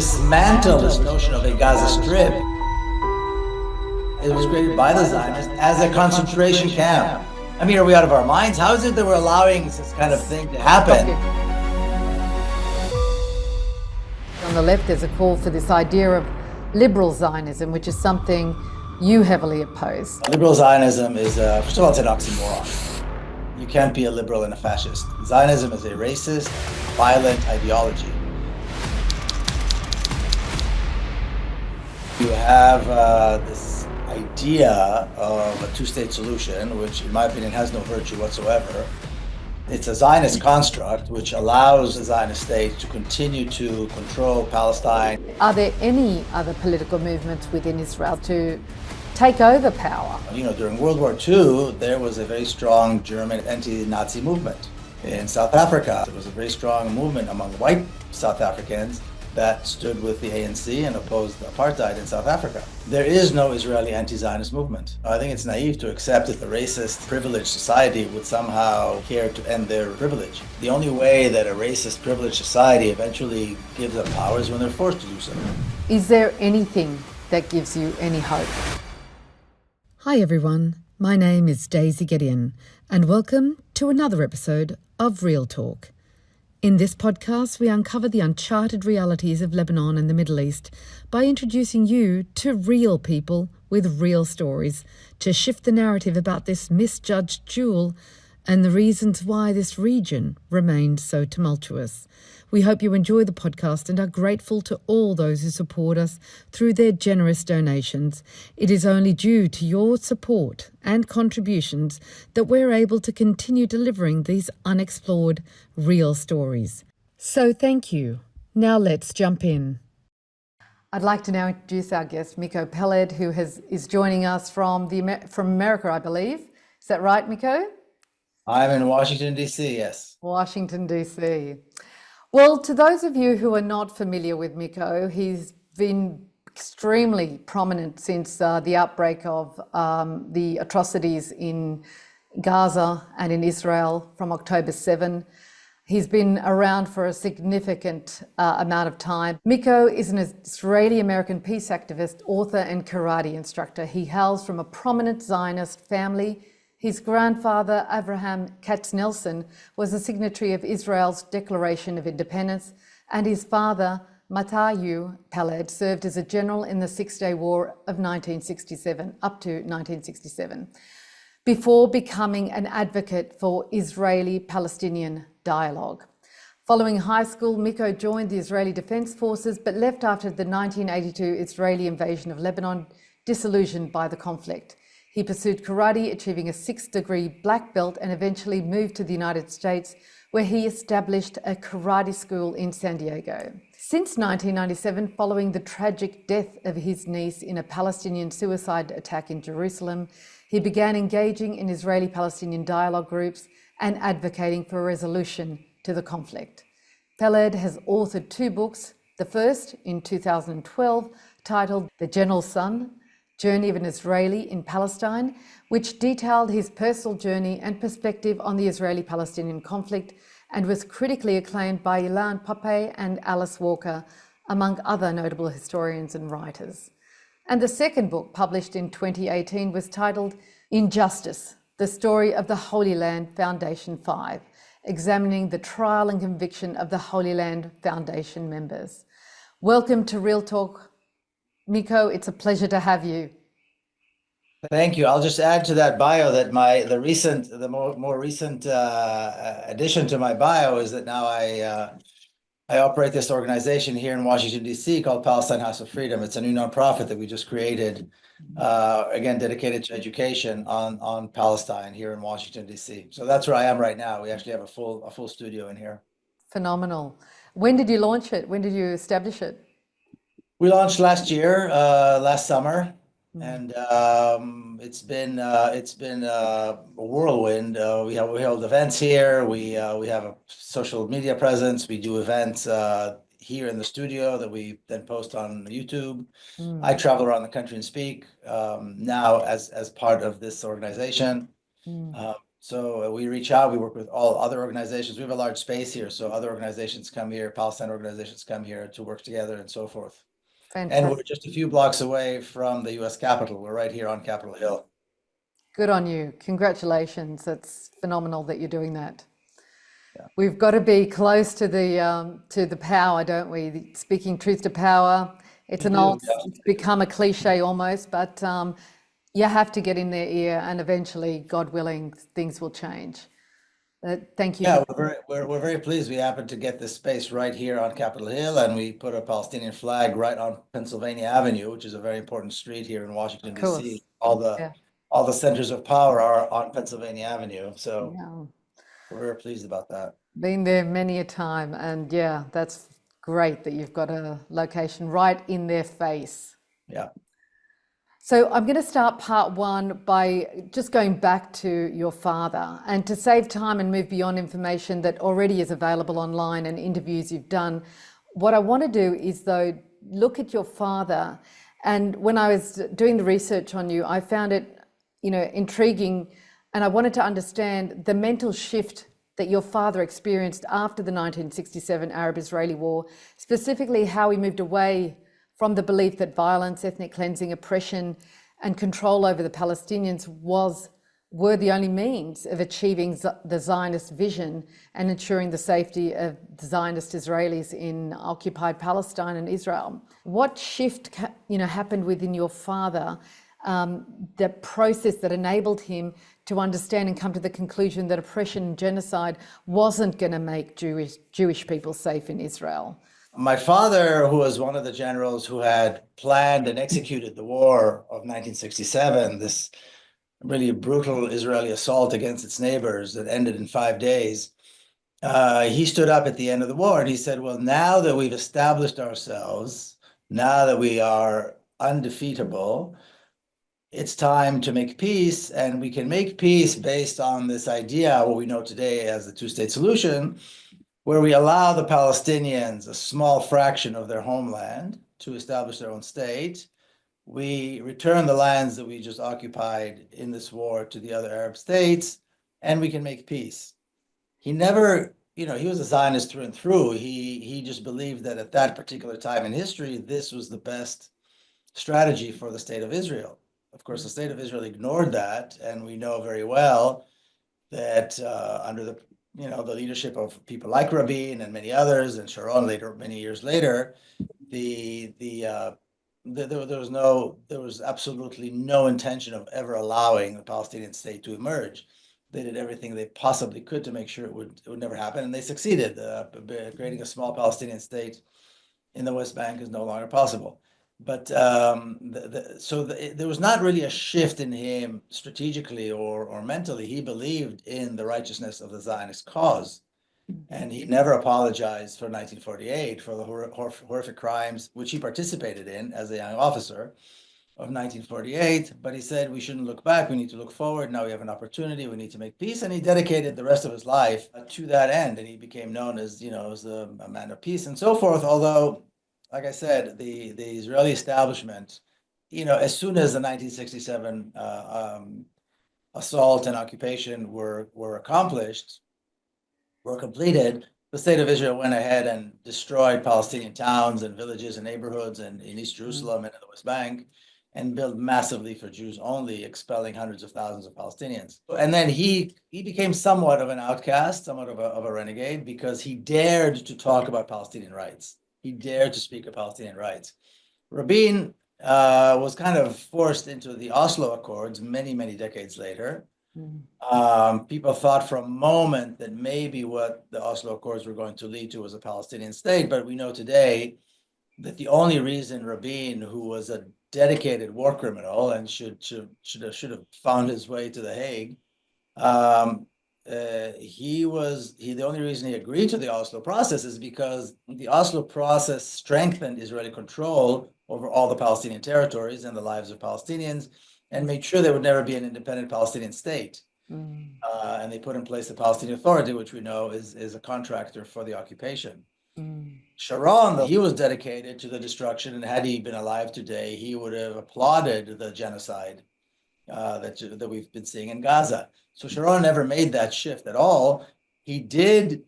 dismantle this notion of a Gaza Strip. It was created by the Zionists as a concentration camp. I mean, are we out of our minds? How is it that we're allowing this kind of thing to happen? On the left, there's a call for this idea of liberal Zionism, which is something you heavily oppose. Liberal Zionism is, first of all, it's an oxymoron. You can't be a liberal and a fascist. Zionism is a racist, violent ideology. You have this idea of a two-state solution, which in my opinion has no virtue whatsoever. It's a Zionist construct which allows the Zionist state to continue to control Palestine. Are there any other political movements within Israel to take over power? You know, during World War II, there was a very strong German anti-Nazi movement. In South Africa, there was a very strong movement among white South Africans that stood with the ANC and opposed apartheid in South Africa. There is no Israeli anti-Zionist movement. I think it's naive to accept that the racist, privileged society would somehow care to end their privilege. The only way that a racist, privileged society eventually gives up power is when they're forced to do so. Is there anything that gives you any hope? Hi everyone, my name is Daisy Gideon, and welcome to another episode of Real Talk. In this podcast, we uncover the uncharted realities of Lebanon and the Middle East by introducing you to real people with real stories to shift the narrative about this misjudged jewel and the reasons why this region remained so tumultuous. We hope you enjoy the podcast and are grateful to all those who support us through their generous donations. It is only due to your support and contributions that we're able to continue delivering these unexplored, real stories. So thank you. Now let's jump in. I'd like to now introduce our guest, Miko Peled, who is joining us from America, I believe. Is that right, Miko? I'm in Washington, D.C., yes. Washington, D.C. Well, to those of you who are not familiar with Miko, he's been extremely prominent since the outbreak of the atrocities in Gaza and in Israel from October 7. He's been around for a significant amount of time. Miko is an Israeli-American peace activist, author and karate instructor. He hails from a prominent Zionist family. His grandfather, Abraham Katznelson, was a signatory of Israel's Declaration of Independence, and his father, Miko Peled, served as a general in the Six-Day War of 1967, up to 1967, before becoming an advocate for Israeli-Palestinian dialogue. Following high school, Miko joined the Israeli Defense Forces, but left after the 1982 Israeli invasion of Lebanon, disillusioned by the conflict. He pursued karate, achieving a 6th-degree black belt, and eventually moved to the United States, where he established a karate school in San Diego. Since 1997, following the tragic death of his niece in a Palestinian suicide attack in Jerusalem, he began engaging in Israeli-Palestinian dialogue groups and advocating for a resolution to the conflict. Peled has authored 2 books, the first in 2012, titled The General's Son, Journey of an Israeli in Palestine, which detailed his personal journey and perspective on the Israeli-Palestinian conflict, and was critically acclaimed by Ilan Pappé and Alice Walker, among other notable historians and writers. And the second book, published in 2018, was titled Injustice, the Story of the Holy Land Foundation 5, examining the trial and conviction of the Holy Land Foundation members. Welcome to Real Talk, Miko. It's a pleasure to have you. Thank you. I'll just add to that bio that the more recent addition to my bio is that now I operate this organization here in Washington, D.C. called Palestine House of Freedom. It's a new nonprofit that we just created, again, dedicated to education on Palestine here in Washington, D.C. So that's where I am right now. We actually have a full studio in here. Phenomenal. When did you launch it? When did you establish it? We launched last year, last summer, and it's been a whirlwind. We hold events here. We have a social media presence. We do events here in the studio that we then post on YouTube. I travel around the country and speak now as part of this organization. So we reach out, we work with all other organizations. We have a large space here, so other organizations come here, Palestine organizations come here to work together and so forth. And we're Fantastic. just a few blocks away from the US Capitol. We're right here on Capitol Hill. Good on you. Congratulations. It's phenomenal that you're doing that. Yeah. We've got to be close to the power, don't we? Speaking truth to power. It's it's become a cliche almost, but you have to get in their ear, and eventually, God willing, things will change. Thank you. Yeah, we're very pleased. We happened to get this space right here on Capitol Hill, and we put a Palestinian flag right on Pennsylvania Avenue, which is a very important street here in Washington, D.C. All the centers of power are on Pennsylvania Avenue. So we're very pleased about that. Been there many a time, and yeah, that's great that you've got a location right in their face. Yeah. So I'm going to start part one by just going back to your father, and to save time and move beyond information that already is available online and interviews you've done. What I want to do is, though, look at your father. And when I was doing the research on you, I found it, intriguing, and I wanted to understand the mental shift that your father experienced after the 1967 Arab-Israeli War, specifically how he moved away from the belief that violence, ethnic cleansing, oppression, and control over the Palestinians were the only means of achieving the Zionist vision and ensuring the safety of the Zionist Israelis in occupied Palestine and Israel. What shift, happened within your father, the process that enabled him to understand and come to the conclusion that oppression and genocide wasn't going to make Jewish people safe in Israel? My father, who was one of the generals who had planned and executed the war of 1967, this really brutal Israeli assault against its neighbors that ended in 5 days, he stood up at the end of the war and he said, well, now that we've established ourselves, now that we are undefeatable, it's time to make peace, and we can make peace based on this idea, what we know today as the two-state solution, where we allow the Palestinians a small fraction of their homeland to establish their own state. We return the lands that we just occupied in this war to the other Arab states, and we can make peace. He never, he was a Zionist through and through. He just believed that at that particular time in history, this was the best strategy for the state of Israel. Of course, the state of Israel ignored that, and we know very well that under the leadership of people like Rabin and many others, and Sharon later, many years later, there was absolutely no intention of ever allowing the Palestinian state to emerge. They did everything they possibly could to make sure it would never happen, and they succeeded. Creating a small Palestinian state in the West Bank is no longer possible. But there was not really a shift in him strategically or mentally. He believed in the righteousness of the Zionist cause. And he never apologized for 1948, for the horrific crimes which he participated in as a young officer of 1948. But he said, we shouldn't look back. We need to look forward. Now we have an opportunity. We need to make peace. And he dedicated the rest of his life to that end. And he became known as, as a man of peace and so forth. Although, like I said, the Israeli establishment, as soon as the 1967 assault and occupation were completed, the state of Israel went ahead and destroyed Palestinian towns and villages and neighborhoods in East Jerusalem and in the West Bank, and built massively for Jews only, expelling hundreds of thousands of Palestinians. And then he became somewhat of an outcast, somewhat of a renegade, because he dared to talk about Palestinian rights. He dared to speak of Palestinian rights. Rabin was kind of forced into the Oslo Accords many, many decades later. People thought for a moment that maybe what the Oslo Accords were going to lead to was a Palestinian state, but we know today that the only reason Rabin, who was a dedicated war criminal and should have found his way to The Hague, the only reason he agreed to the Oslo process is because the Oslo process strengthened Israeli control over all the Palestinian territories and the lives of Palestinians, and made sure there would never be an independent Palestinian state. And they put in place the Palestinian Authority, which we know is a contractor for the occupation. Sharon, though, he was dedicated to the destruction, and had he been alive today, he would have applauded the genocide that we've been seeing in Gaza. So Sharon never made that shift at all. He did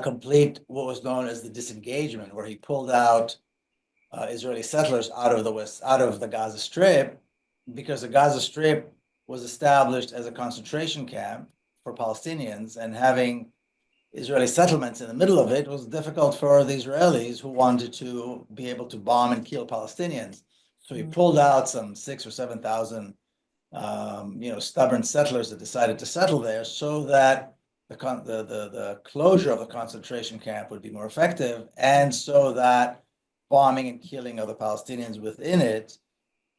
complete what was known as the disengagement, where he pulled out Israeli settlers out of the Gaza Strip, because the Gaza Strip was established as a concentration camp for Palestinians, and having Israeli settlements in the middle of it was difficult for the Israelis who wanted to be able to bomb and kill Palestinians. So he pulled out some 6,000 or 7,000, stubborn settlers that decided to settle there, so that the closure of the concentration camp would be more effective, and so that bombing and killing of the Palestinians within it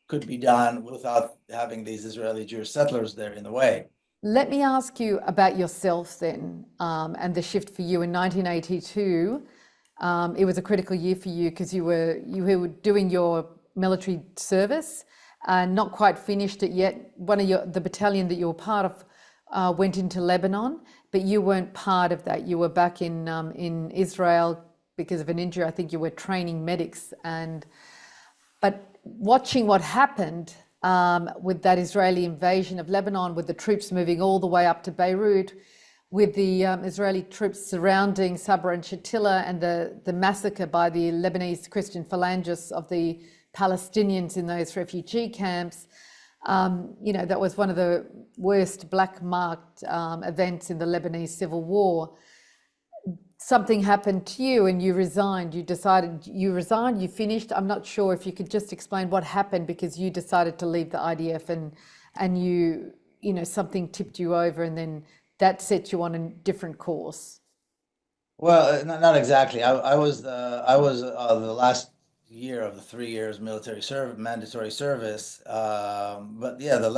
could be done without having these Israeli Jewish settlers there in the way. Let me ask you about yourself then, and the shift for you in 1982. It was a critical year for you because you were doing your military service and not quite finished it yet. The battalion that you were part of went into Lebanon, but you weren't part of that. You were back in Israel because of an injury. I think you were training medics, but watching what happened with that Israeli invasion of Lebanon, with the troops moving all the way up to Beirut, with the Israeli troops surrounding Sabra and Shatila, and the massacre by the Lebanese Christian phalangists of the Palestinians in those refugee camps. That was one of the worst black-marked events in the Lebanese civil war. Something happened to you and you resigned. You resigned, you finished. I'm not sure if you could just explain what happened, because you decided to leave the IDF and something tipped you over, and then that set you on a different course. Well, not exactly. I was the last year of the 3 years mandatory service. But yeah, the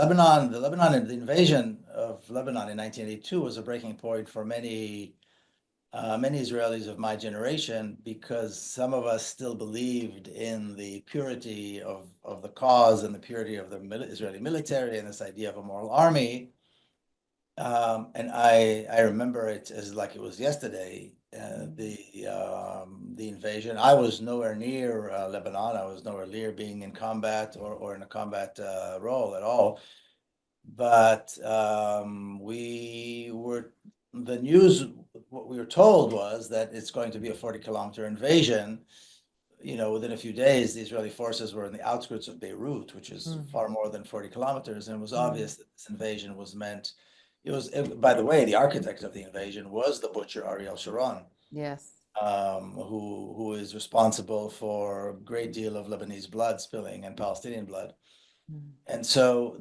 invasion of Lebanon in 1982 was a breaking point for many Israelis of my generation, because some of us still believed in the purity of the cause and the purity of the Israeli military and this idea of a moral army. And I remember it as like it was yesterday, the invasion. I was nowhere near Lebanon. I was nowhere near being in combat or in a combat role at all. But what we were told was that it's going to be a 40-kilometer invasion. Within a few days, the Israeli forces were in the outskirts of Beirut, which is far more than 40 kilometers. And it was obvious that this invasion was meant. By the way, the architect of the invasion was the butcher Ariel Sharon. Yes. Who is responsible for a great deal of Lebanese blood spilling and Palestinian blood. And so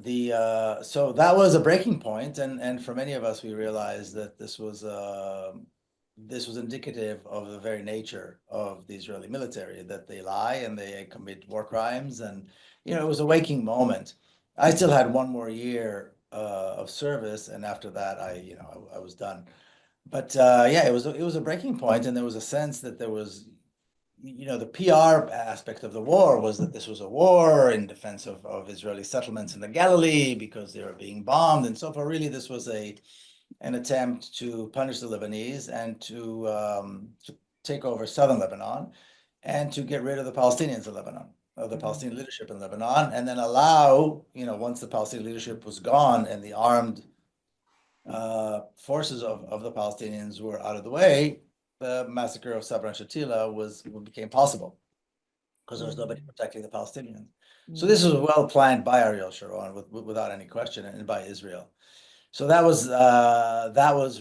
so that was a breaking point, and for many of us, we realized that this was indicative of the very nature of the Israeli military, that they lie and they commit war crimes, and it was a waking moment. I still had one more year of service, and after that, I was done. But it was a breaking point, and there was a sense that there was. The PR aspect of the war was that this was a war in defense of Israeli settlements in the Galilee because they were being bombed and so forth. Really, this was an attempt to punish the Lebanese and to take over southern Lebanon and to get rid of the Palestinians in Lebanon, of the Palestinian leadership in Lebanon, and then allow, once the Palestinian leadership was gone and the armed forces of the Palestinians were out of the way, the massacre of Sabra and Shatila became possible because there was nobody protecting the Palestinians. So this was well planned by Ariel Sharon, without any question, and by Israel. So that was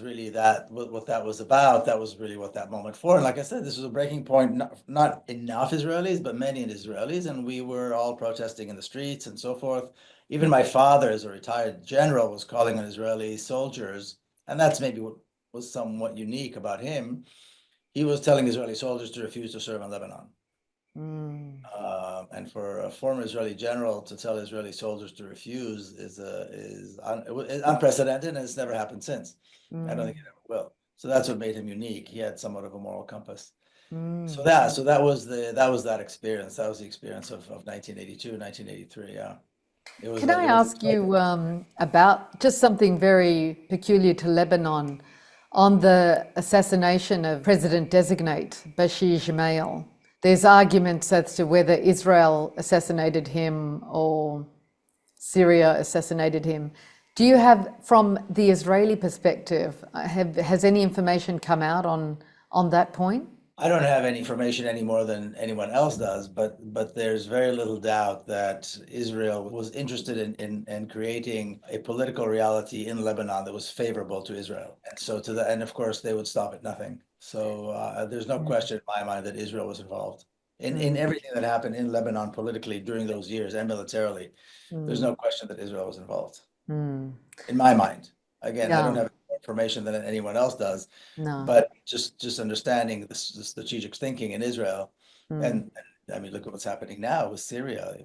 really what that was about. That was really what that moment for. And like I said, this was a breaking point. Not enough Israelis, but many Israelis, and we were all protesting in the streets and so forth. Even my father, as a retired general, was calling on Israeli soldiers, and that's maybe what was somewhat unique about him. He was telling Israeli soldiers to refuse to serve in Lebanon. And for a former Israeli general to tell Israeli soldiers to refuse is unprecedented, and it's never happened since. I don't think it ever will. So that's what made him unique. He had somewhat of a moral compass. So that was that experience. That was the experience of 1982, 1983. Yeah. Can I ask you about just something very peculiar to Lebanon? On the assassination of President-designate Bashir Gemayel, there's arguments as to whether Israel assassinated him or Syria assassinated him. Do you have, from the Israeli perspective, has any information come out on that point? I don't have any information any more than anyone else does, but there's very little doubt that Israel was interested in creating a political reality in Lebanon that was favorable to Israel. And so and of course they would stop at nothing. So there's no question in my mind that Israel was involved in everything that happened in Lebanon politically during those years and militarily. There's no question that Israel was involved in my mind. Again, I don't have more information than anyone else does. No. But just understanding the strategic thinking in Israel, and I mean, look at what's happening now with Syria.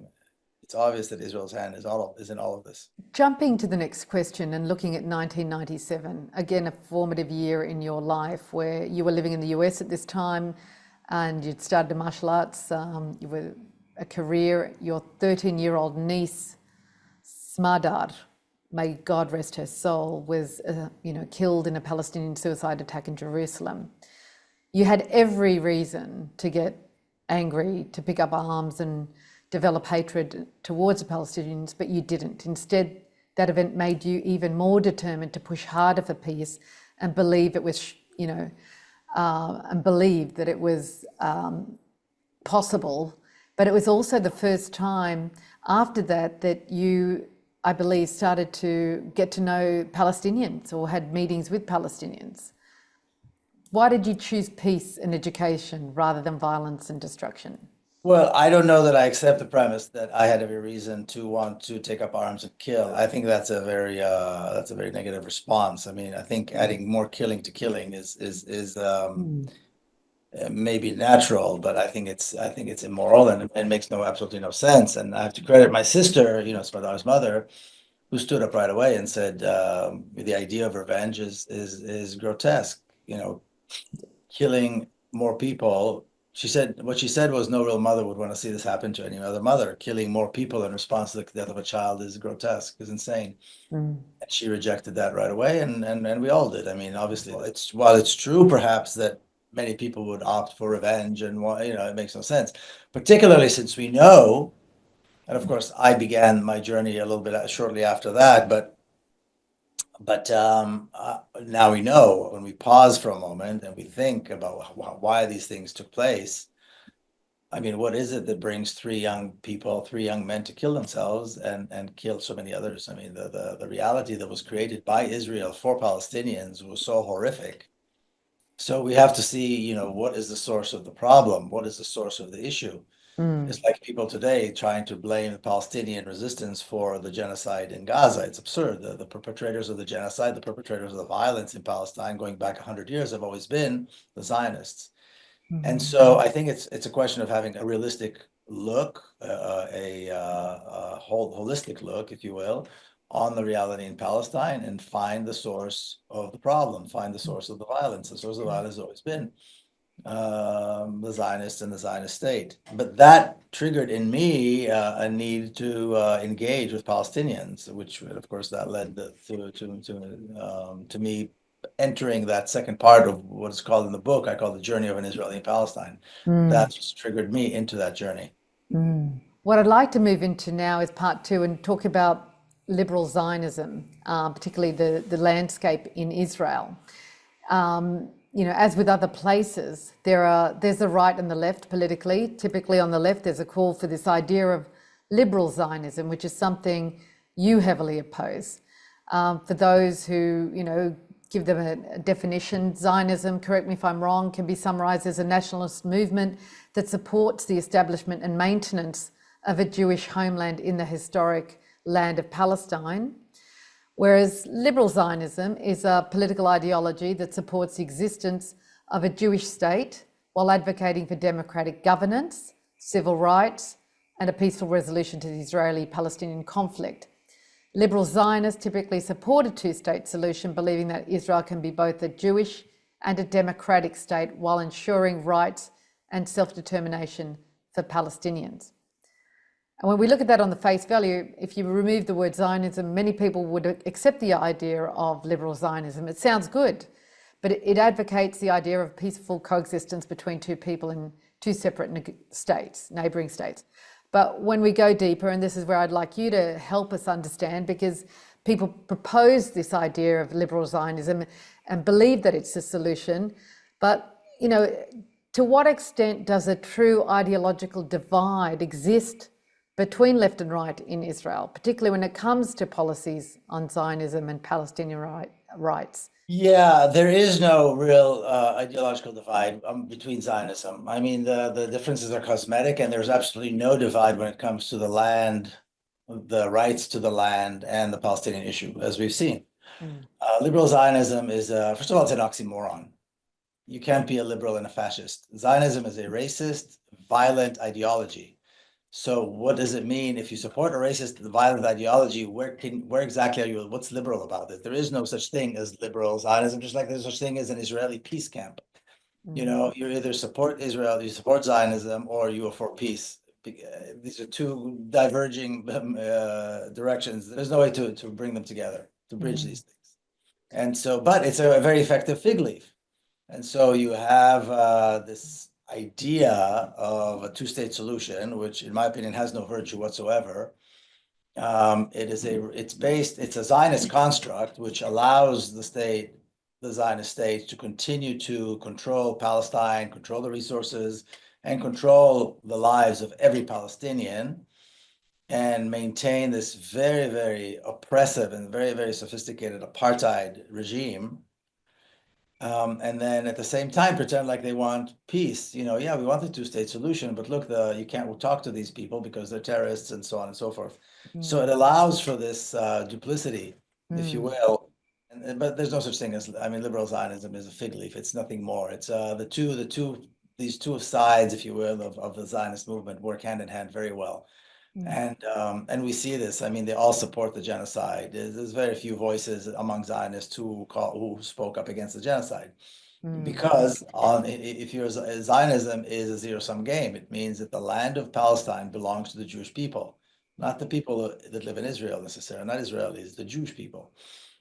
It's obvious that Israel's hand is in all of this. Jumping to the next question and looking at 1997, again, a formative year in your life where you were living in the US at this time and you'd started martial arts, you were a career, your 13-year-old niece, Smadar, may God rest her soul, was killed in a Palestinian suicide attack in Jerusalem. You had every reason to get angry, to pick up arms and develop hatred towards the Palestinians, but you didn't. Instead, that event made you even more determined to push harder for peace and believe it was, and believe that it was possible. But it was also the first time after that you, I believe, started to get to know Palestinians or had meetings with Palestinians. Why did you choose peace and education rather than violence and destruction? Well, I don't know that I accept the premise that I had every reason to want to take up arms and kill. I think that's a very negative response. I mean, I think adding more killing to killing is maybe natural, but I think it's immoral and makes absolutely no sense. And I have to credit my sister, Smadar's mother, who stood up right away and said the idea of revenge is grotesque. Killing more people. What she said was no real mother would want to see this happen to any other mother. Killing more people in response to the death of a child is grotesque, is insane. And she rejected that right away, and we all did. I mean, obviously, while it's true perhaps that many people would opt for revenge, and it makes no sense, particularly since we know, and of course I began my journey a little bit shortly after that, but now we know, when we pause for a moment and we think about why these things took place. I mean, what is it that brings three young men to kill themselves and kill so many others? I mean, the reality that was created by Israel for Palestinians was so horrific. So we have to see, what is the source of the problem? What is the source of the issue? It's like people today trying to blame the Palestinian resistance for the genocide in Gaza. It's absurd. The perpetrators of the genocide, the perpetrators of the violence in Palestine going back 100 years have always been the Zionists. And so I think it's a question of having a realistic look, a holistic look, if you will, on the reality in Palestine and find the source of the problem, find the source of the violence. The source of the violence has always been the Zionists and the Zionist state. But that triggered in me a need to engage with Palestinians, which of course that led to me entering that second part of what is called in the book, I call the journey of an Israeli in Palestine. That's what triggered me into that journey. What I'd like to move into now is part two and talk about liberal Zionism, particularly the landscape in Israel. As with other places, there's the right and the left politically. Typically on the left, there's a call for this idea of liberal Zionism, which is something you heavily oppose. For those who, give them a definition, Zionism, correct me if I'm wrong, can be summarized as a nationalist movement that supports the establishment and maintenance of a Jewish homeland in the historic land of Palestine. Whereas liberal Zionism is a political ideology that supports the existence of a Jewish state while advocating for democratic governance, civil rights, and a peaceful resolution to the Israeli-Palestinian conflict. Liberal Zionists typically support a two-state solution, believing that Israel can be both a Jewish and a democratic state while ensuring rights and self-determination for Palestinians. And when we look at that on the face value, if you remove the word Zionism, many people would accept the idea of liberal Zionism. It sounds good, but it advocates the idea of peaceful coexistence between two people in two separate states, neighbouring states. But when we go deeper, and this is where I'd like you to help us understand, because people propose this idea of liberal Zionism and believe that it's a solution, but, you know, to what extent does a true ideological divide exist between left and right in Israel, particularly when it comes to policies on Zionism and Palestinian rights? Yeah, there is no real ideological divide between Zionism. I mean, the differences are cosmetic, and there's absolutely no divide when it comes to the land, the rights to the land, and the Palestinian issue, as we've seen. Liberal Zionism is, first of all, it's an oxymoron. You can't be a liberal and a fascist. Zionism is a racist, violent ideology. So what does it mean if you support a racist, violent ideology? Where exactly are you? What's liberal about it? There is no such thing as liberal Zionism, just like there's such thing as an Israeli peace camp. You know, you either support Israel, you support Zionism, or you are for peace. These are two diverging directions. There's no way to bring them together, to bridge these things. And so, but it's a very effective fig leaf. And so you have this idea of a two-state solution, which in my opinion has no virtue whatsoever. It's a Zionist construct which allows the Zionist state, to continue to control Palestine, control the resources, and control the lives of every Palestinian, and maintain this very, very oppressive and very, very sophisticated apartheid regime. And then at the same time, pretend like they want peace. You know, yeah, we want the two-state solution, but look, you can't talk to these people because they're terrorists and so on and so forth. So it allows for this duplicity, if you will. But there's no such thing as, I mean, liberal Zionism is a fig leaf. It's nothing more. It's these two sides, if you will, of the Zionist movement work hand in hand very well. And we see this. I mean, they all support the genocide. There's very few voices among Zionists who spoke up against the genocide, because Zionism is a zero-sum game. It means that the land of Palestine belongs to the Jewish people, not the people that live in Israel necessarily, not Israelis, the Jewish people,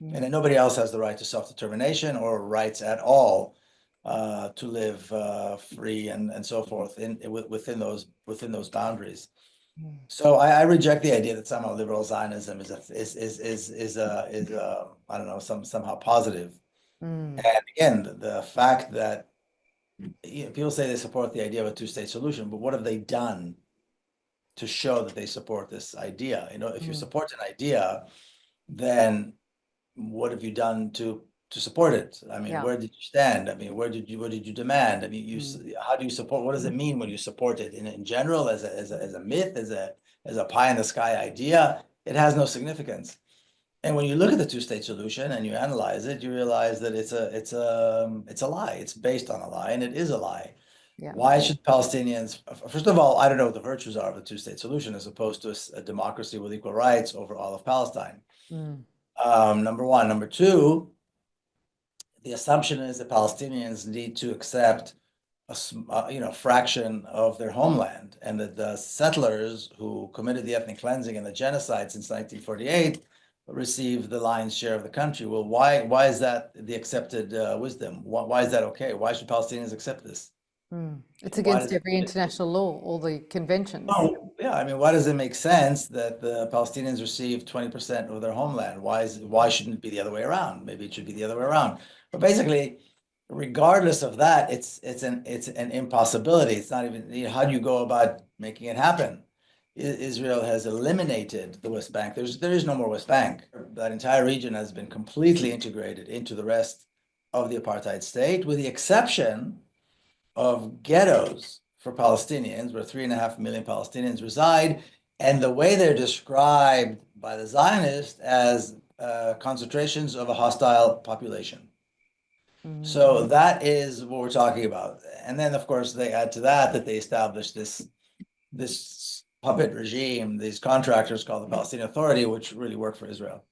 and then nobody else has the right to self-determination or rights at all to live free and so forth within those boundaries. So I reject the idea that somehow liberal Zionism is I don't know, somehow positive. And again, the fact that people say they support the idea of a two-state solution, but what have they done to show that they support this idea? You know, if you support an idea, then what have you done to support it? I mean, where did you stand? I mean, what did you demand? I mean, how do you support? What does it mean when you support it in general, as a myth, as a pie in the sky idea? It has no significance. And when you look at the two-state solution and you analyze it, you realize that it's a lie. It's based on a lie, and it is a lie. Why should Palestinians? First of all, I don't know what the virtues are of the two-state solution as opposed to a democracy with equal rights over all of Palestine. Number one. Number two, the assumption is that Palestinians need to accept a fraction of their homeland, and that the settlers who committed the ethnic cleansing and the genocide since 1948 receive the lion's share of the country. Well, why is that the accepted wisdom? Why is that okay? Why should Palestinians accept this? It's against every international law, all the conventions. Oh, yeah. I mean, why does it make sense that the Palestinians receive 20% of their homeland? Why shouldn't it be the other way around? Maybe it should be the other way around. But basically, regardless of that, it's an impossibility. It's not even, how do you go about making it happen? Israel has eliminated the West Bank. There is no more West Bank. That entire region has been completely integrated into the rest of the apartheid state, with the exception of ghettos for Palestinians, where 3.5 million Palestinians reside, and the way they're described by the Zionists as concentrations of a hostile population. So that is what we're talking about. And then, of course, they add to that they established this puppet regime, these contractors called the Palestinian Authority, which really work for Israel.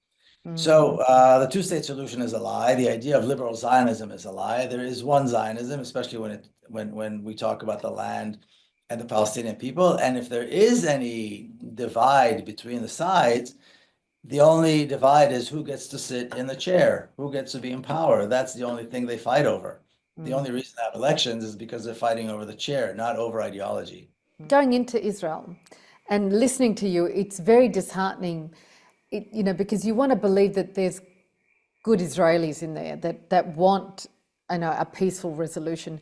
So the two-state solution is a lie. The idea of liberal Zionism is a lie. There is one Zionism, especially when we talk about the land and the Palestinian people. And if there is any divide between the sides, the only divide is who gets to sit in the chair, who gets to be in power. That's the only thing they fight over. The only reason they have elections is because they're fighting over the chair, not over ideology. Going into Israel, And listening to you, it's very disheartening, because you want to believe that there's good Israelis in there that want, a peaceful resolution.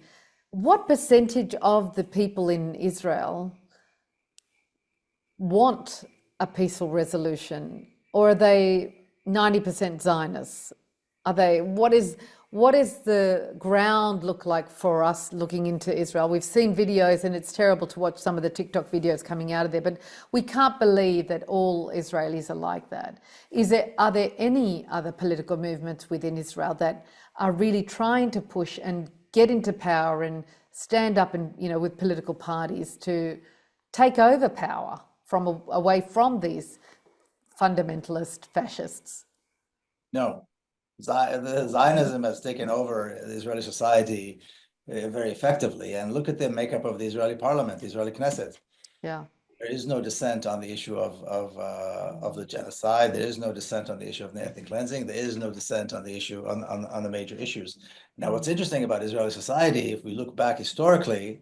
What percentage of the people in Israel want a peaceful resolution, or are they 90% Zionists? What is the ground look like for us looking into Israel? We've seen videos, and it's terrible to watch some of the TikTok videos coming out of there, but we can't believe that all Israelis are like that. Are there any other political movements within Israel that are really trying to push and get into power and stand up and, with political parties to take over power away from these fundamentalist fascists? No. Zionism has taken over the Israeli society very effectively. And look at the makeup of the Israeli parliament, the Israeli Knesset. Yeah. There is no dissent on the issue of the genocide. There is no dissent on the issue of the ethnic cleansing. There is no dissent on the issue on the major issues. Now, what's interesting about Israeli society, if we look back historically,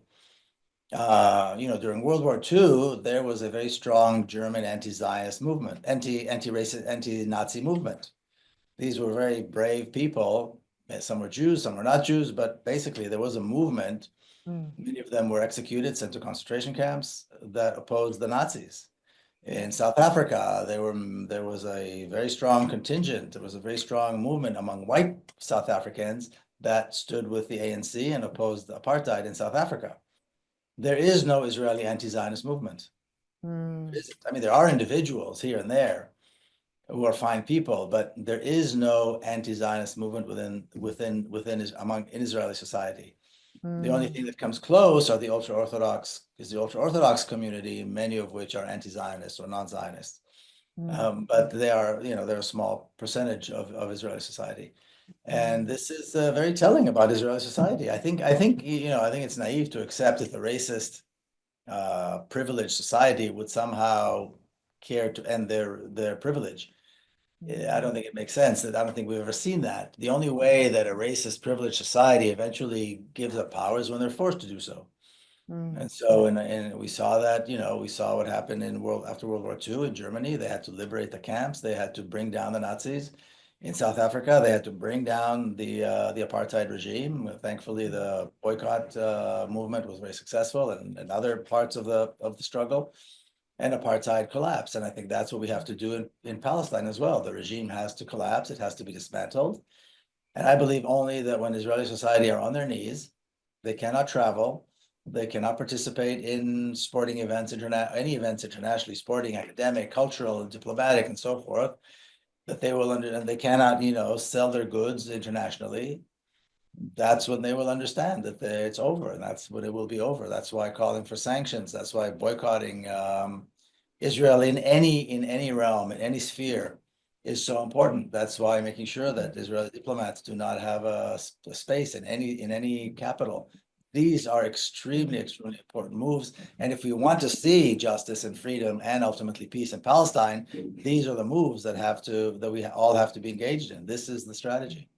during World War II, there was a very strong German anti-Zionist movement, anti-racist, anti-Nazi movement. These were very brave people. Some were Jews, some were not Jews, but basically there was a movement. Many of them were executed, sent to concentration camps that opposed the Nazis. In South Africa, there was a very strong contingent. There was a very strong movement among white South Africans that stood with the ANC and opposed apartheid in South Africa. There is no Israeli anti-Zionist movement. There are individuals here and there who are fine people, but there is no anti-Zionist movement in Israeli society. The only thing that comes close are the ultra-Orthodox community, many of which are anti-Zionist or non-Zionist. But they're a small percentage of Israeli society. And this is very telling about Israeli society. I think it's naive to accept that the racist, privileged society would somehow care to end their privilege. I don't think it makes sense. I don't think we've ever seen that. The only way that a racist, privileged society eventually gives up power is when they're forced to do so. And so, and we saw that, we saw what happened after World War II in Germany. They had to liberate the camps. They had to bring down the Nazis. In South Africa, they had to bring down the apartheid regime. Thankfully, the boycott movement was very successful, and other parts of the struggle. And apartheid collapsed. And I think that's what we have to do in Palestine as well. The regime has to collapse. It has to be dismantled. And I believe only that when Israeli society are on their knees, they cannot travel, they cannot participate in sporting events, any events internationally, sporting, academic, cultural, diplomatic, and so forth, that they will and they cannot, sell their goods internationally. That's when they will understand that it's over, and that's when it will be over. That's why calling for sanctions. That's why boycotting Israel in any realm, in any sphere, is so important. That's why making sure that Israeli diplomats do not have a space in any capital. These are extremely, extremely important moves. And if we want to see justice and freedom and ultimately peace in Palestine, these are the moves that we all have to be engaged in. This is the strategy.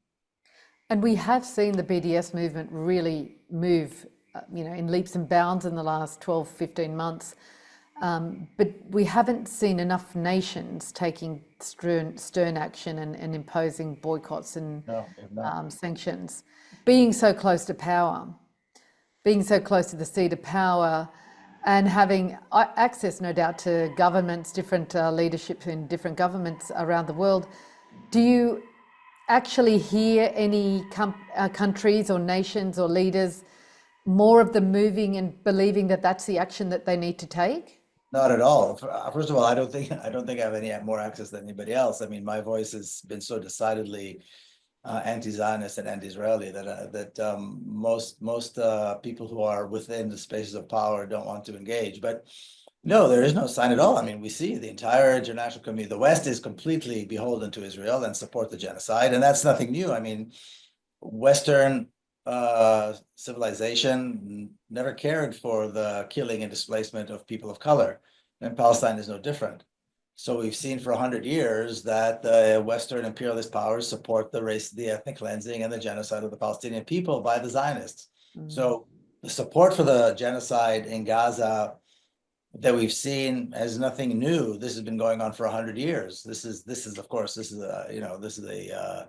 And we have seen the BDS movement really move, in leaps and bounds in the last 12, 15 months. But we haven't seen enough nations taking stern action and imposing boycotts and sanctions. Being so close to power, being so close to the seat of power, and having access, no doubt, to governments, different leadership in different governments around the world, do you actually hear any countries or nations or leaders, more of them moving and believing that that's the action that they need to take? Not at all. First of all, I don't think I have any more access than anybody else. I mean, my voice has been so decidedly anti-Zionist and anti-Israeli that most people who are within the spaces of power don't want to engage. But no, there is no sign at all. I mean, we see the entire international community. The West is completely beholden to Israel and support the genocide, and that's nothing new. I mean, Western civilization never cared for the killing and displacement of people of color, and Palestine is no different. So we've seen for 100 years that the Western imperialist powers support the ethnic cleansing and the genocide of the Palestinian people by the Zionists. So the support for the genocide in Gaza that we've seen as nothing new. This has been going on for 100 years. This is of course, this is a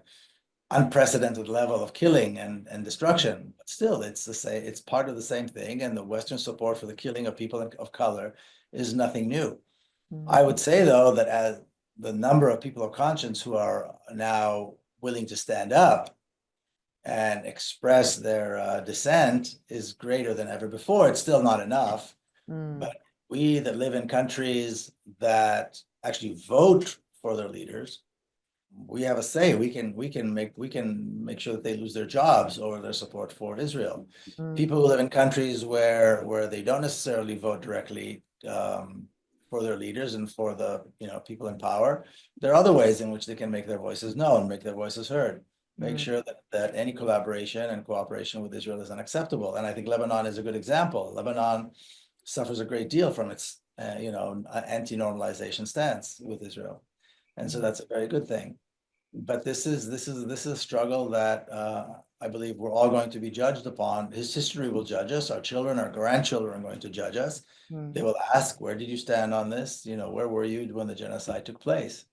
unprecedented level of killing and destruction. But still, it's part of the same thing. And the Western support for the killing of people of color is nothing new. I would say, though, that as the number of people of conscience who are now willing to stand up and express their dissent is greater than ever before. It's still not enough, but we that live in countries that actually vote for their leaders, we have a say. We can make sure that they lose their jobs over their support for Israel. People who live in countries where they don't necessarily vote directly for their leaders and for the people in power, there are other ways in which they can make their voices known, make their voices heard, make sure that any collaboration and cooperation with Israel is unacceptable. And I think Lebanon is a good example. Lebanon suffers a great deal from its anti-normalization stance with Israel. And so that's a very good thing. But this is a struggle that I believe we're all going to be judged upon. His history will judge us. Our children, our grandchildren are going to judge us. They will ask, where did you stand on this? Where were you when the genocide took place?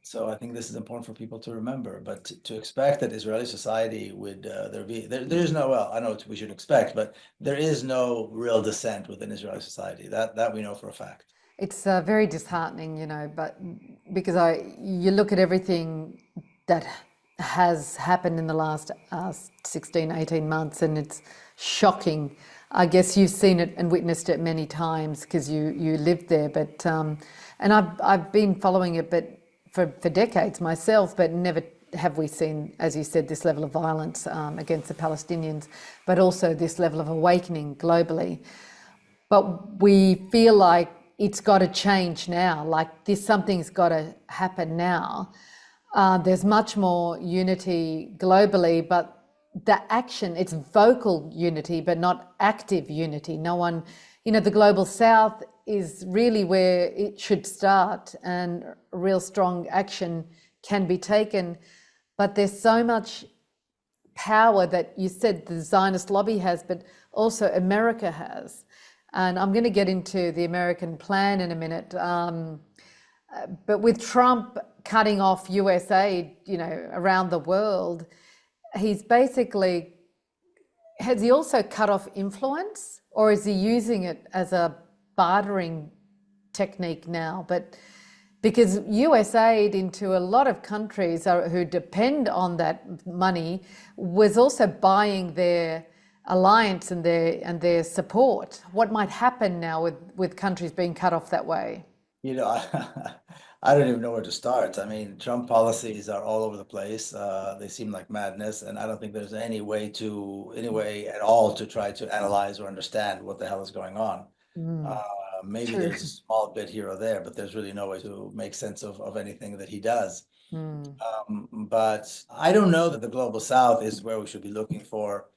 So I think this is important for people to remember. But to expect that Israeli society would there's no, well, I know what we should expect, but there is no real dissent within Israeli society. That we know for a fact. It's very disheartening, but because you look at everything that has happened in the last 16, 18 months, and it's shocking. I guess you've seen it and witnessed it many times because you lived there, but and I've been following it, but for decades myself, but never have we seen, as you said, this level of violence against the Palestinians, but also this level of awakening globally. But we feel like it's got to change now, like something's got to happen now. There's much more unity globally, but the action, it's vocal unity, but not active unity. No one, the global south is really where it should start, and real strong action can be taken. But there's so much power that you said the Zionist lobby has, but also America has. And I'm going to get into the American plan in a minute. But with Trump cutting off US aid, around the world, he's basically, has he also cut off influence, or is he using it as a bartering technique now? But because US aid into a lot of countries who depend on that money was also buying their alliance and their support. What might happen now with countries being cut off that way? I don't even know where to start. I mean, Trump policies are all over the place. They seem like madness, and I don't think there's any way at all to try to analyze or understand what the hell is going on. Maybe True. There's a small bit here or there, but there's really no way to make sense of anything that he does. But I don't know that the global south is where we should be looking for.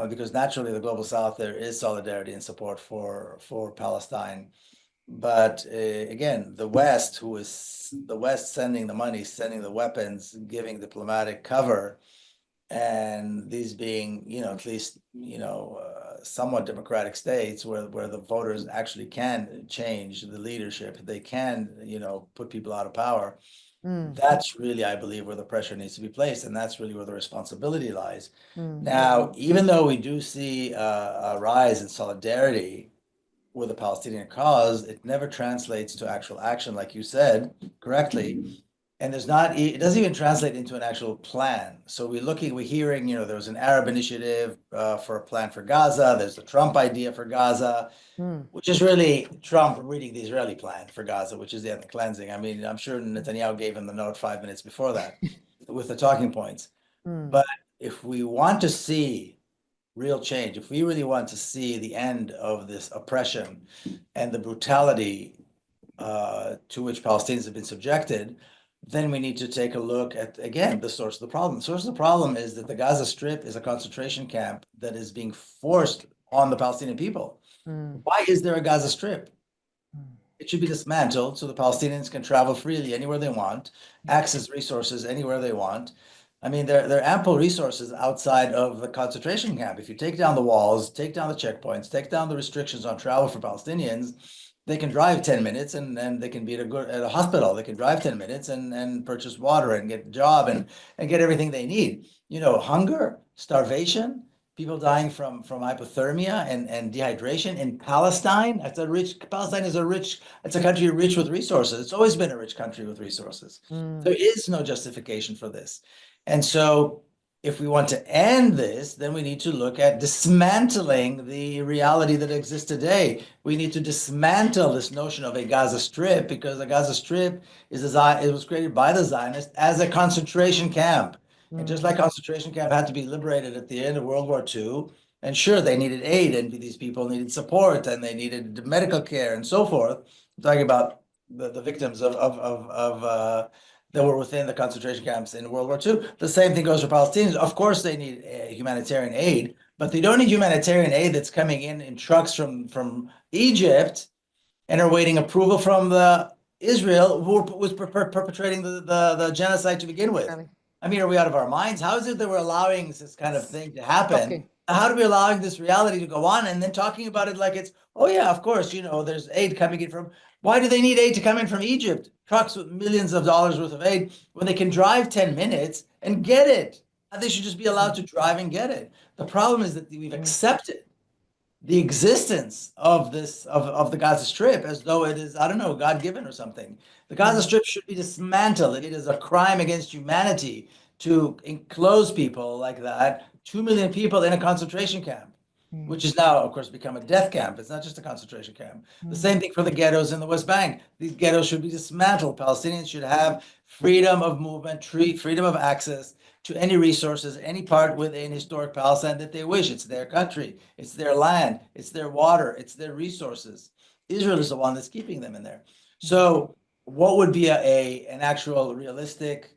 Because naturally, the global south, there is solidarity and support for Palestine. But again, the West sending the money, sending the weapons, giving diplomatic cover, and these being, at least, somewhat democratic states where the voters actually can change the leadership, they can, put people out of power. That's really, I believe, where the pressure needs to be placed, and that's really where the responsibility lies. Now, even though we do see a rise in solidarity with the Palestinian cause, it never translates to actual action, like you said correctly. And it doesn't even translate into an actual plan. So we're hearing, there was an Arab initiative for a plan for Gaza. There's the Trump idea for Gaza, which is really Trump reading the Israeli plan for Gaza, which is the ethnic cleansing. I mean, I'm sure Netanyahu gave him the note 5 minutes before that with the talking points. But if we want to see real change, if we really want to see the end of this oppression and the brutality to which Palestinians have been subjected, then we need to take a look at, again, the source of the problem. The source of the problem is that the Gaza Strip is a concentration camp that is being forced on the Palestinian people. Why is there a Gaza Strip? It should be dismantled so the Palestinians can travel freely anywhere they want, access resources anywhere they want. I mean, there are ample resources outside of the concentration camp. If you take down the walls, take down the checkpoints, take down the restrictions on travel for Palestinians, they can drive 10 minutes and they can be at a hospital. They can drive 10 minutes and purchase water and get a job and get everything they need. You know, hunger, starvation, people dying from hypothermia and dehydration in Palestine. Palestine is it's a country rich with resources. It's always been a rich country with resources. There is no justification for this. And so if we want to end this, then we need to look at dismantling the reality that exists today. We need to dismantle this notion of a Gaza Strip, because the Gaza Strip it was created by the Zionists as a concentration camp. And just like concentration camp had to be liberated at the end of World War II, and sure, they needed aid, and these people needed support, and they needed medical care and so forth. I'm talking about the victims that were within the concentration camps in World War II. The same thing goes for Palestinians. Of course, they need humanitarian aid, but they don't need humanitarian aid that's coming in trucks from Egypt and are waiting approval from the Israel who was perpetrating the genocide to begin with. Really? I mean, are we out of our minds? How is it that we're allowing this kind of thing to happen? Shocking. How do we allowing this reality to go on and then talking about it like it's, oh yeah, of course, you know, there's aid coming in from, why do they need aid to come in from Egypt? Trucks with millions of dollars worth of aid when they can drive 10 minutes and get it. They should just be allowed to drive and get it. The problem is that we've accepted the existence of the Gaza Strip as though it is, I don't know, God-given or something. The Gaza Strip should be dismantled. It is a crime against humanity to enclose people like that, 2 million people in a concentration camp, which is now, of course, become a death camp. It's not just a concentration camp. The same thing for the ghettos in the West Bank. These ghettos should be dismantled. Palestinians should have freedom of movement, freedom of access to any resources, any part within historic Palestine that they wish. It's their country, it's their land, it's their water, it's their resources. Israel is the one that's keeping them in there. So what would be an actual realistic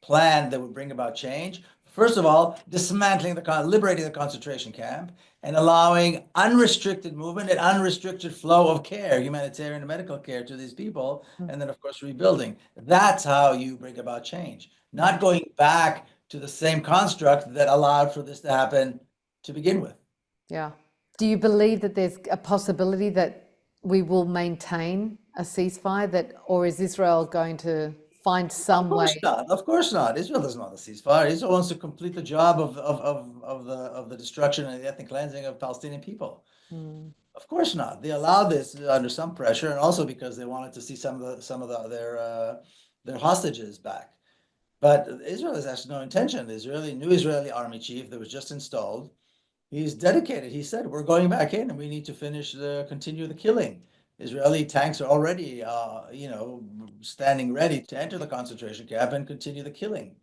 plan that would bring about change? First of all, liberating the concentration camp and allowing unrestricted movement and unrestricted flow of care, humanitarian and medical care to these people, and then of course rebuilding. That's how you bring about change, not going back to the same construct that allowed for this to happen to begin with. Yeah. Do you believe that there's a possibility that we will maintain a ceasefire, or is Israel going to find some way? Of course not. Israel doesn't want a ceasefire. Israel wants to complete the job of the destruction and the ethnic cleansing of Palestinian people. Of course not. They allowed this under some pressure, and also because they wanted to see some of their hostages back. But Israel has actually no intention. The new Israeli army chief that was just installed, he's dedicated. He said, we're going back in and we need to continue the killing. Israeli tanks are already, standing ready to enter the concentration camp and continue the killing.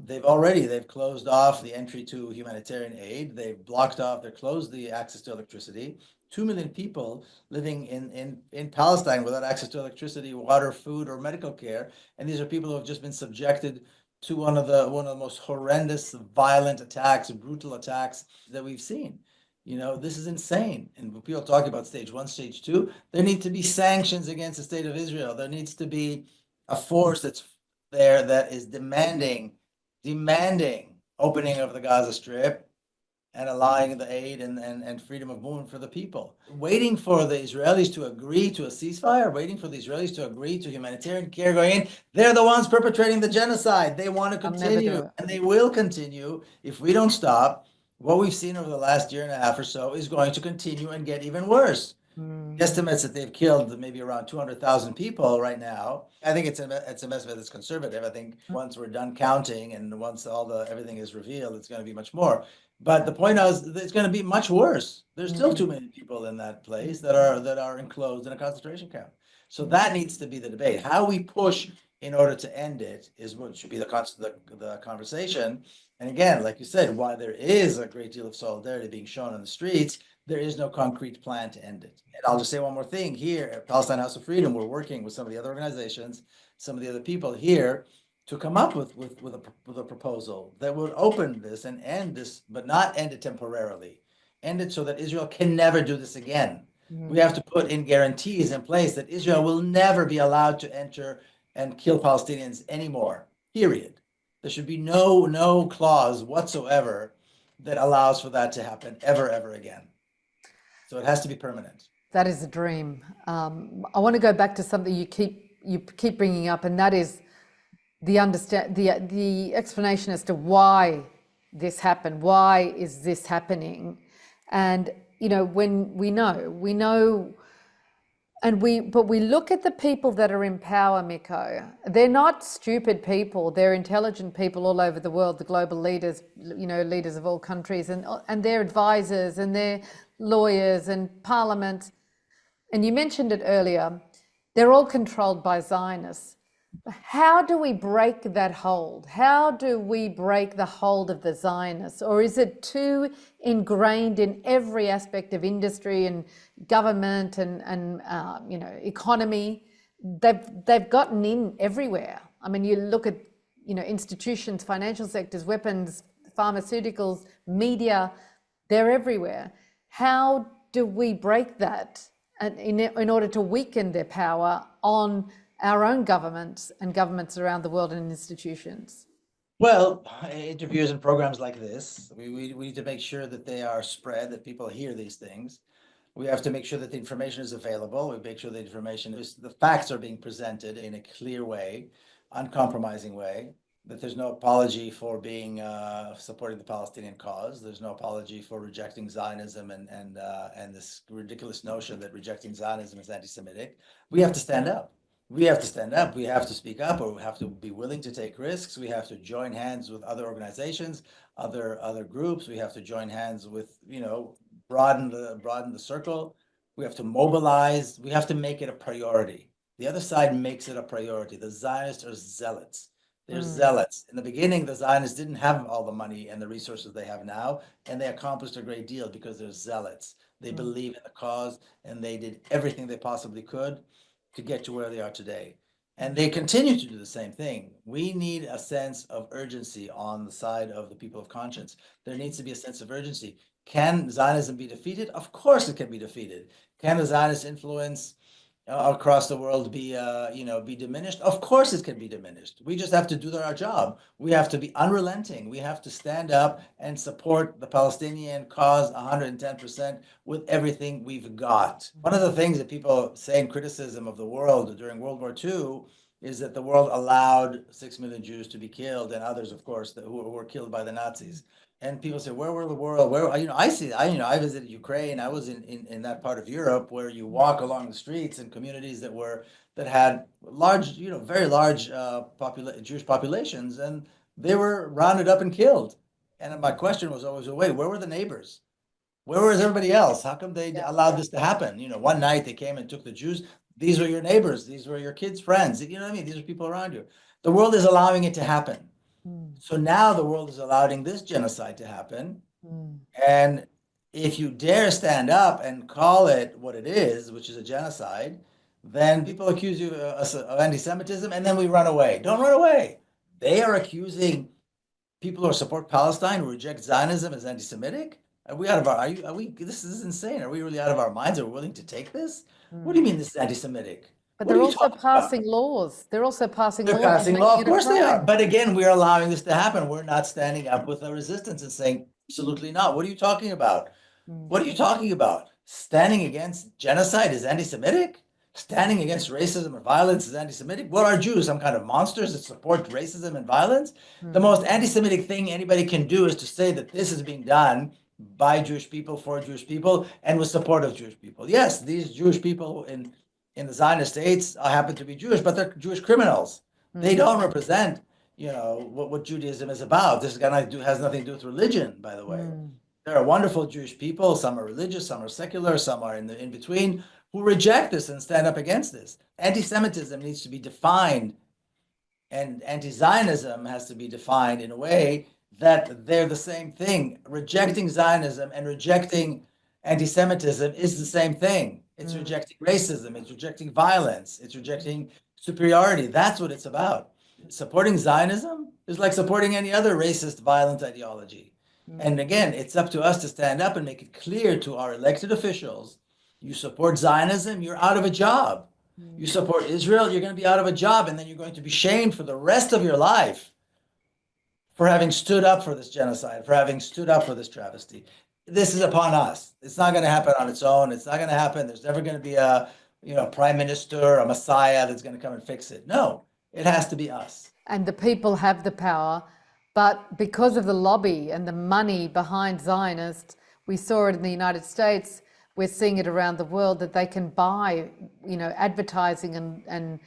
They've closed off the entry to humanitarian aid. They've closed the access to electricity. 2 million people living in Palestine without access to electricity, water, food, or medical care. And these are people who have just been subjected to one of the most horrendous, violent attacks, brutal attacks that we've seen. You know, this is insane. And when people talk about stage 1, stage 2, there need to be sanctions against the state of Israel. There needs to be a force that's there that is demanding opening of the Gaza Strip and allowing the aid and freedom of movement for the people. Waiting for the Israelis to agree to a ceasefire, waiting for the Israelis to agree to humanitarian care going in, they're the ones perpetrating the genocide. They want to continue, and they will continue if we don't stop. What we've seen over the last year and a half or so is going to continue and get even worse. Estimates that they've killed maybe around 200,000 people right now. I think it's an estimate that's conservative. I think once we're done counting and once everything is revealed, it's going to be much more. But the point is, it's going to be much worse. There's still too many people in that place that are enclosed in a concentration camp. So that needs to be the debate. How we push in order to end it is what should be the conversation. And again, like you said, while there is a great deal of solidarity being shown on the streets, there is no concrete plan to end it. And I'll just say one more thing. Here at Palestine House of Freedom, we're working with some of the other organizations, some of the other people here, to come up with a proposal that would open this and end this, but not end it temporarily. End it so that Israel can never do this again. We have to put in guarantees in place that Israel will never be allowed to enter and kill Palestinians anymore, period. There should be no clause whatsoever that allows for that to happen ever again. So it has to be permanent. That is a dream. I want to go back to something you keep bringing up, and that is the explanation as to why this happened. Why is this happening? And when we know, but we look at the people that are in power, Miko. They're not stupid people. They're intelligent people all over the world. The global leaders, leaders of all countries, and their advisors and their lawyers and parliaments. And you mentioned it earlier. They're all controlled by Zionists. How do we break that hold? How do we break the hold of the Zionists? Or is it too ingrained in every aspect of industry and government and economy? They've gotten in everywhere. I mean, you look at institutions, financial sectors, weapons, pharmaceuticals, media. They're everywhere. How do we break that in order to weaken their power on our own governments and governments around the world and institutions? Well, interviews and programs like this, we need to make sure that they are spread, that people hear these things. We have to make sure that the information is available. We make sure the facts are being presented in a clear way, uncompromising way, that there's no apology for being supporting the Palestinian cause. There's no apology for rejecting Zionism and this ridiculous notion that rejecting Zionism is anti-Semitic. We have to stand up. We have to stand up. We have to speak up, or we have to be willing to take risks. We have to join hands with other organizations, other groups. We have to join hands with, broaden the circle. We have to mobilize. We have to make it a priority. The other side makes it a priority. The Zionists are zealots. They're zealots. In the beginning, the Zionists didn't have all the money and the resources they have now, and they accomplished a great deal because they're zealots. They believe in the cause, and they did everything they possibly could to get to where they are today. And they continue to do the same thing. We need a sense of urgency on the side of the people of conscience. There needs to be a sense of urgency. Can Zionism be defeated? Of course it can be defeated. Can the Zionist influence across the world be diminished? Of course it can be diminished. We just have to do our job. We have to be unrelenting. We have to stand up and support the Palestinian cause 110% with everything we've got. One of the things that people say in criticism of the world during World War II is that the world allowed 6 million Jews to be killed, and others, of course, who were killed by the Nazis. And people say, where were the world? I visited Ukraine. I was in that part of Europe where you walk along the streets in communities that had large, very large Jewish populations, and they were rounded up and killed. And my question was always, wait, where were the neighbors? Where was everybody else? How come they allowed this to happen? One night they came and took the Jews. These were your neighbors. These were your kids' friends. You know what I mean? These are people around you. The world is allowing it to happen. So now the world is allowing this genocide to happen. And if you dare stand up and call it what it is, which is a genocide, then people accuse you of anti-Semitism, and then we run away. Don't run away. They are accusing people who support Palestine, who reject Zionism, as anti-Semitic. Are we out of our? This is insane. Are we really out of our minds? Are we willing to take this? What do you mean this is anti-Semitic? But they're also passing laws. They're also passing laws. They're passing law. Of course they are. But again, we're allowing this to happen. We're not standing up with the resistance and saying, absolutely not. What are you talking about? What are you talking about? Standing against genocide is anti-Semitic? Standing against racism and violence is anti-Semitic? What are Jews, some kind of monsters that support racism and violence? The most anti-Semitic thing anybody can do is to say that this is being done by Jewish people, for Jewish people, and with support of Jewish people. Yes, these Jewish people in the Zionist states happen to be Jewish, but they're Jewish criminals. They don't represent, what Judaism is about. This has nothing to do with religion, by the way. There are wonderful Jewish people. Some are religious, some are secular, some are in between, who reject this and stand up against this. Anti-Semitism needs to be defined, and anti-Zionism has to be defined in a way that they're the same thing. Rejecting Zionism and rejecting anti-Semitism is the same thing. It's rejecting racism, it's rejecting violence, it's rejecting superiority. That's what it's about. Supporting Zionism is like supporting any other racist, violent ideology. And again, it's up to us to stand up and make it clear to our elected officials, you support Zionism, you're out of a job. You support Israel, you're going to be out of a job, and then you're going to be shamed for the rest of your life for having stood up for this genocide, for having stood up for this travesty. This is upon us. It's not going to happen on its own. It's not going to happen. There's never going to be a, prime minister, a messiah that's going to come and fix it. No, it has to be us. And the people have the power, but because of the lobby and the money behind Zionists, we saw it in the United States, we're seeing it around the world, that they can buy, advertising and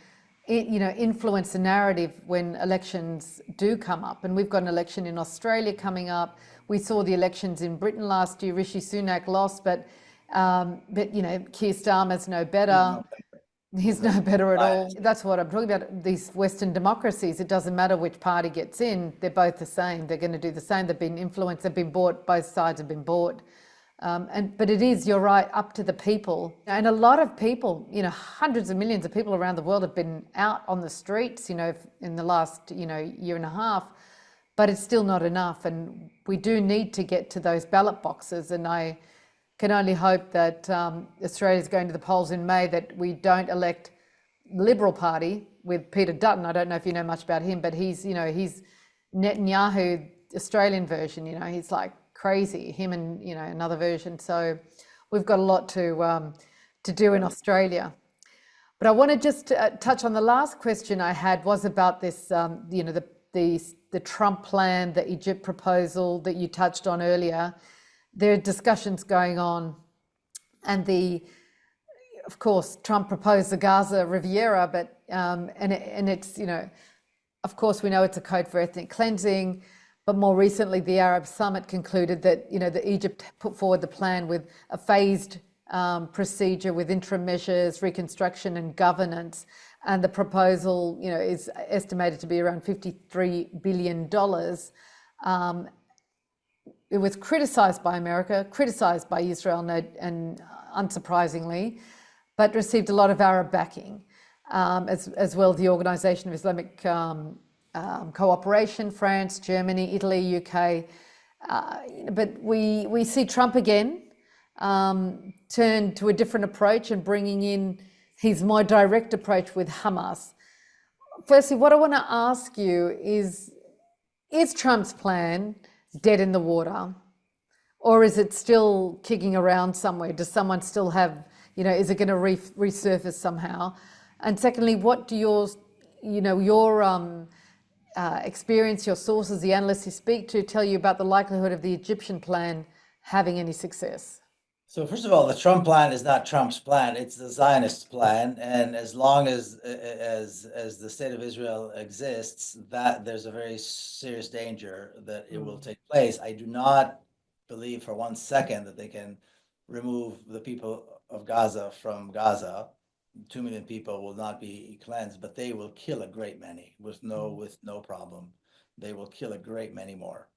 influence the narrative when elections do come up. And we've got an election in Australia coming up. We saw the elections in Britain last year. Rishi Sunak lost, but Keir Starmer's no better. He's no better at all. That's what I'm talking about. These Western democracies, it doesn't matter which party gets in, they're both the same. They're going to do the same. They've been influenced, they've been bought, both sides have been bought. But it is, you're right, up to the people. And a lot of people, hundreds of millions of people around the world have been out on the streets, in the last, year and a half, but it's still not enough. And we do need to get to those ballot boxes. And I can only hope that Australia's going to the polls in May, that we don't elect Liberal Party with Peter Dutton. I don't know if you know much about him, but he's Netanyahu Australian version, he's like crazy, him and, another version. So we've got a lot to do in Australia. But I want to just touch on the last question I had was about this, the Trump plan, the Egypt proposal that you touched on earlier. There are discussions going on, and of course, Trump proposed the Gaza Riviera, but and it's of course we know it's a code for ethnic cleansing, but more recently the Arab Summit concluded that that Egypt put forward the plan with a phased procedure with interim measures, reconstruction, and governance, and the proposal is estimated to be around $53 billion. It was criticised by America, criticised by Israel, and unsurprisingly, but received a lot of Arab backing, as well the Organisation of Islamic Cooperation, France, Germany, Italy, UK. But we see Trump again turn to a different approach and bringing in his more direct approach with Hamas. Firstly, what I want to ask you is Trump's plan dead in the water, or is it still kicking around somewhere? Does someone still have, is it going to resurface somehow? And secondly, what do your experience, your sources, the analysts you speak to tell you about the likelihood of the Egyptian plan having any success? So first of all, the Trump plan is not Trump's plan; it's the Zionist plan. And as long as the state of Israel exists, that there's a very serious danger that it will take place. I do not believe for 1 second that they can remove the people of Gaza from Gaza. 2 million people will not be cleansed, but they will kill a great many with no problem. They will kill a great many more.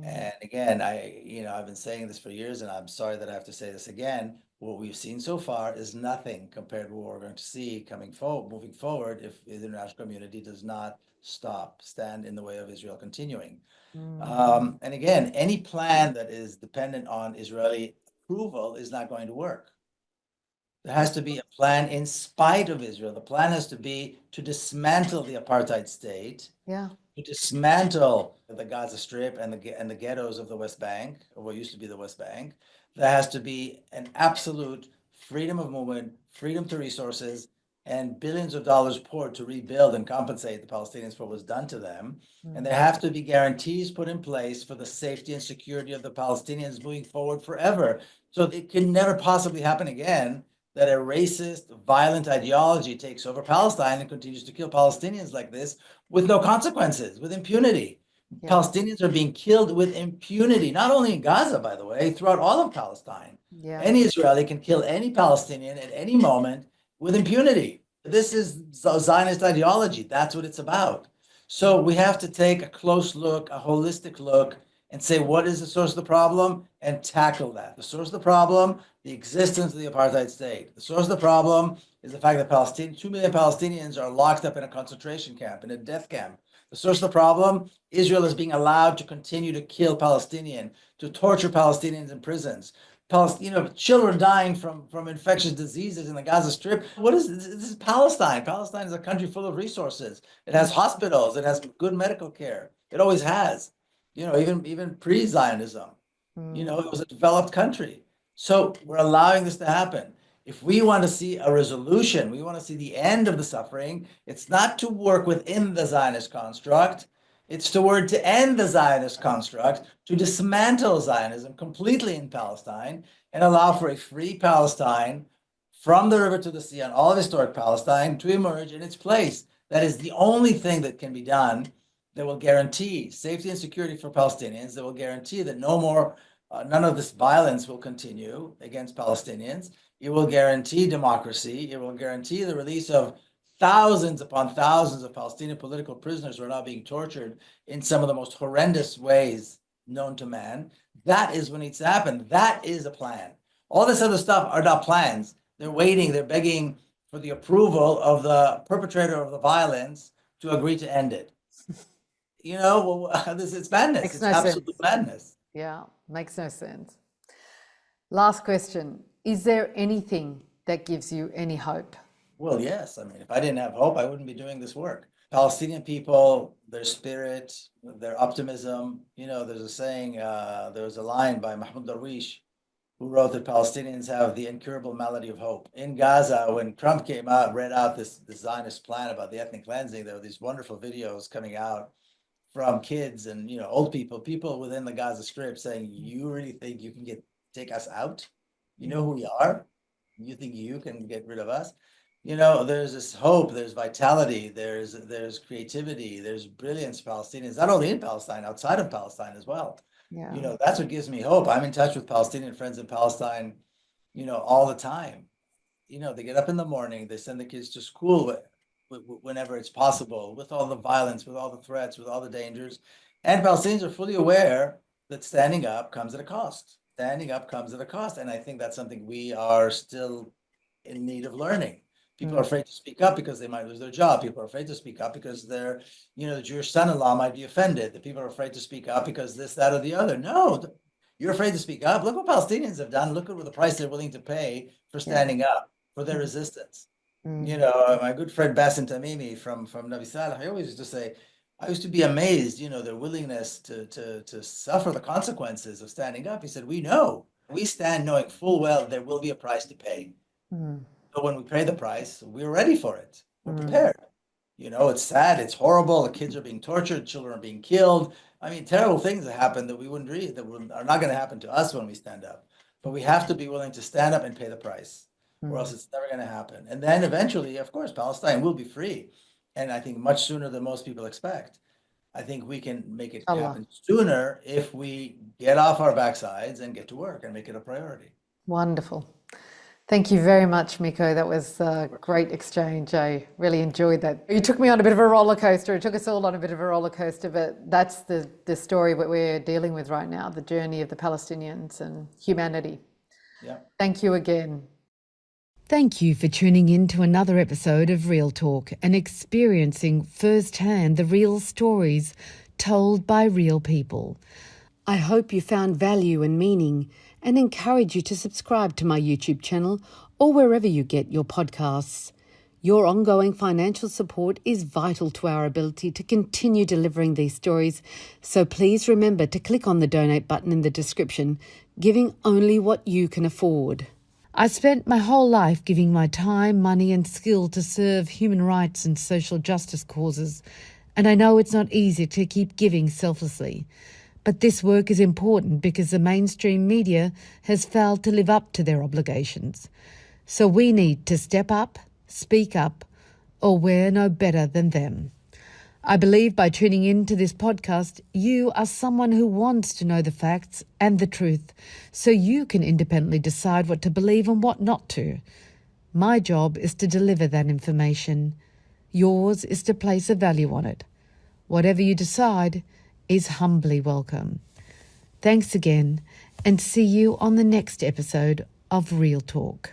And again, I've been saying this for years, and I'm sorry that I have to say this again. What we've seen so far is nothing compared to what we're going to see moving forward if the international community does not stand in the way of Israel continuing. And again, any plan that is dependent on Israeli approval is not going to work. There has to be a plan in spite of Israel. The plan has to be to dismantle the apartheid state. Yeah. To dismantle the Gaza Strip and the ghettos of the West Bank, or what used to be the West Bank. There has to be an absolute freedom of movement, freedom to resources, and billions of dollars poured to rebuild and compensate the Palestinians for what was done to them. And there have to be guarantees put in place for the safety and security of the Palestinians moving forward forever. So it can never possibly happen again that a racist, violent ideology takes over Palestine and continues to kill Palestinians like this with no consequences, with impunity. Yeah. Palestinians are being killed with impunity, not only in Gaza, by the way, throughout all of Palestine. Yeah. Any Israeli can kill any Palestinian at any moment with impunity. This is Zionist ideology. That's what it's about. So we have to take a close look, a holistic look, and say, what is the source of the problem? And tackle that. The source of the problem, the existence of the apartheid state. The source of the problem is the fact that 2 million Palestinians are locked up in a concentration camp, in a death camp. The source of the problem, Israel is being allowed to continue to kill Palestinians, to torture Palestinians in prisons, children dying from infectious diseases in the Gaza Strip. What is this? This is Palestine. Palestine is a country full of resources. It has hospitals. It has good medical care. It always has. Even pre-Zionism. It was a developed country. So we're allowing this to happen. If we want to see a resolution, we want to see the end of the suffering, it's not to work within the Zionist construct. It's to end the Zionist construct, to dismantle Zionism completely in Palestine and allow for a free Palestine from the river to the sea on all of historic Palestine to emerge in its place. That is the only thing that can be done that will guarantee safety and security for Palestinians, that will guarantee that none of this violence will continue against Palestinians. It will guarantee democracy. It will guarantee the release of thousands upon thousands of Palestinian political prisoners who are now being tortured in some of the most horrendous ways known to man. That is what needs to happen. That is a plan. All this other stuff are not plans. They're waiting, they're begging for the approval of the perpetrator of the violence to agree to end it. It's madness. It's absolute madness. Yeah, makes no sense. Last question. Is there anything that gives you any hope? Well, yes. I mean, if I didn't have hope, I wouldn't be doing this work. Palestinian people, their spirit, their optimism, there's a saying, there was a line by Mahmoud Darwish who wrote that Palestinians have the incurable malady of hope. In Gaza, when Trump came out, read out this Zionist plan about the ethnic cleansing, there were these wonderful videos coming out from kids and old people within the Gaza Strip saying, "You really think you can take us out? You know who we are? You think you can get rid of us?" There's this hope, there's vitality, there's creativity, there's brilliance Palestinians, not only in Palestine, outside of Palestine as well. Yeah. That's what gives me hope. I'm in touch with Palestinian friends in Palestine, all the time. They get up in the morning, they send the kids to school whenever it's possible, with all the violence, with all the threats, with all the dangers. And Palestinians are fully aware that standing up comes at a cost. Standing up comes at a cost. And I think that's something we are still in need of learning. People are afraid to speak up because they might lose their job. People are afraid to speak up because the Jewish son-in-law might be offended. The people are afraid to speak up because this, that, or the other. No, you're afraid to speak up. Look what Palestinians have done. Look at what the price they're willing to pay for standing up, for their resistance. My good friend Bassem Tamimi from Nabi Saleh, I always used to say, I used to be amazed, their willingness to suffer the consequences of standing up. He said, we stand knowing full well there will be a price to pay. So when we pay the price, we're ready for it. We're prepared. It's sad, it's horrible. The kids are being tortured, children are being killed. I mean, terrible things that happen that we wouldn't read, that are not going to happen to us when we stand up. But we have to be willing to stand up and pay the price, or else it's never going to happen. And then eventually, of course, Palestine will be free. And I think much sooner than most people expect. I think we can make it happen sooner if we get off our backsides and get to work and make it a priority. Wonderful. Thank you very much, Miko. That was a great exchange. I really enjoyed that. You took me on a bit of a roller coaster. It took us all on a bit of a roller coaster, but that's the story that we're dealing with right now, the journey of the Palestinians and humanity. Yeah. Thank you again. Thank you for tuning in to another episode of Real Talk and experiencing firsthand the real stories told by real people. I hope you found value and meaning and encourage you to subscribe to my YouTube channel or wherever you get your podcasts. Your ongoing financial support is vital to our ability to continue delivering these stories, so please remember to click on the donate button in the description, giving only what you can afford. I spent my whole life giving my time, money and skill to serve human rights and social justice causes, and I know it's not easy to keep giving selflessly. But this work is important because the mainstream media has failed to live up to their obligations. So we need to step up, speak up, or we're no better than them. I believe by tuning in to this podcast, you are someone who wants to know the facts and the truth, so you can independently decide what to believe and what not to. My job is to deliver that information. Yours is to place a value on it. Whatever you decide is humbly welcome. Thanks again, and see you on the next episode of Real Talk.